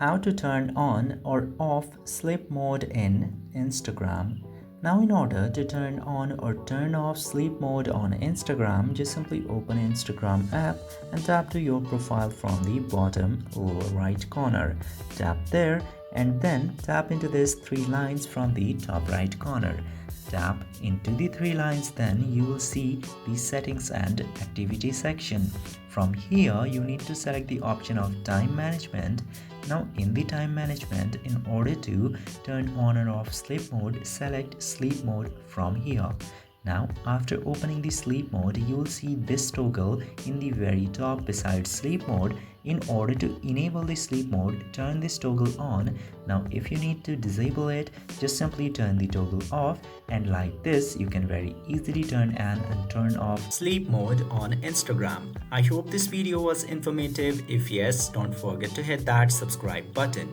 how to turn on or off sleep mode in Instagram. Now in order to turn on or turn off sleep mode on Instagram, just simply open Instagram app and tap to your profile from the bottom right corner. Tap there and then tap into these three lines from the top right corner. Tap into the three lines, then you will see the settings and activity section. From here you need to select the option of time management. Now in the time management, in order to turn on or off sleep mode, select sleep mode from here. Now after opening the sleep mode, you will see this toggle in the very top beside sleep mode. In order to enable the sleep mode, turn this toggle on. Now if you need to disable it, just simply turn the toggle off, and like this you can very easily turn on and turn off sleep mode on Instagram. I hope this video was informative. If yes, don't forget to hit that subscribe button.